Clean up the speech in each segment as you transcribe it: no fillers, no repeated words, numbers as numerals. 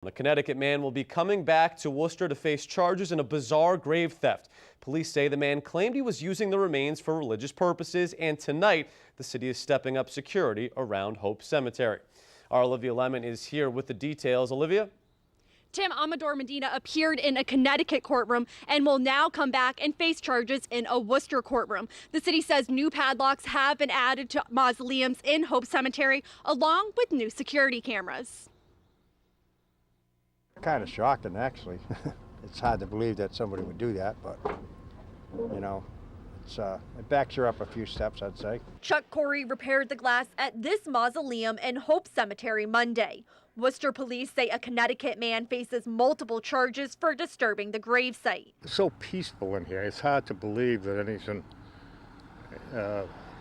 The Connecticut man will be coming back to Worcester to face charges in a bizarre grave theft. Police say the man claimed he was using the remains for religious purposes, and tonight the city is stepping up security around Hope Cemetery. Our Olivia Lemmon is here with the details. Olivia? Tim, Amador Medina appeared in a Connecticut courtroom and will now come back and face charges in a Worcester courtroom. The city says new padlocks have been added to mausoleums in Hope Cemetery, along with new security cameras. Kind of shocking, actually. It's hard to believe that somebody would do that, but, you know, it backs her up a few steps, I'd say. Chuck Corey repaired the glass at this mausoleum in Hope Cemetery Monday. Worcester police say a Connecticut man faces multiple charges for disturbing the gravesite. It's so peaceful in here. It's hard to believe that anything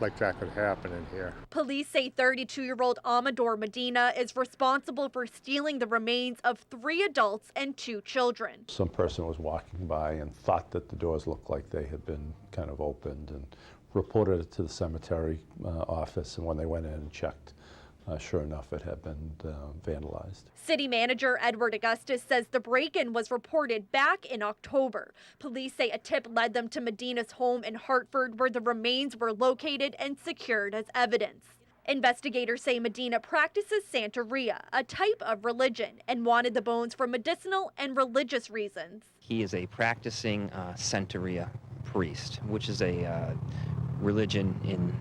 like that could happen in here. Police say 32-year-old Amador Medina is responsible for stealing the remains of 3 adults and 2 children. Some person was walking by and thought that the doors looked like they had been kind of opened and reported it to the cemetery office, and when they went in and checked, sure enough, it had been vandalized. City manager Edward Augustus says the break-in was reported back in October. Police say a tip led them to Medina's home in Hartford, where the remains were located and secured as evidence. Investigators say Medina practices Santeria, a type of religion, and wanted the bones for medicinal and religious reasons. He is a practicing Santeria priest, which is a religion in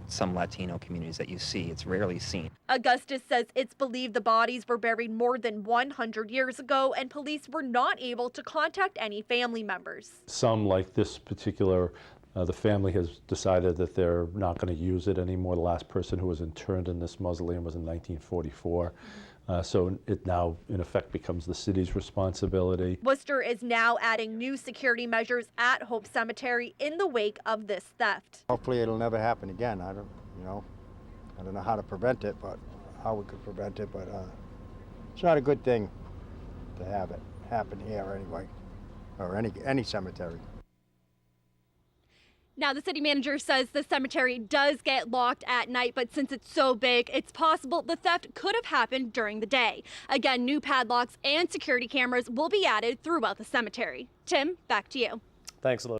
some Latino communities that you see. It's rarely seen. Augustus says it's believed the bodies were buried more than 100 years ago, and police were not able to contact any family members. Some, like this particular, the family has decided that they're not going to use it anymore. The last person who was interned in this mausoleum was in 1944. So it now, in effect, becomes the city's responsibility. Worcester is now adding new security measures at Hope Cemetery in the wake of this theft. Hopefully it'll never happen again. I don't know how to prevent it, but how we could prevent it, but it's not a good thing to have it happen here anyway, or any cemetery. Now, the city manager says the cemetery does get locked at night, but since it's so big, it's possible the theft could have happened during the day. Again, new padlocks and security cameras will be added throughout the cemetery. Tim, back to you. Thanks, Olivia.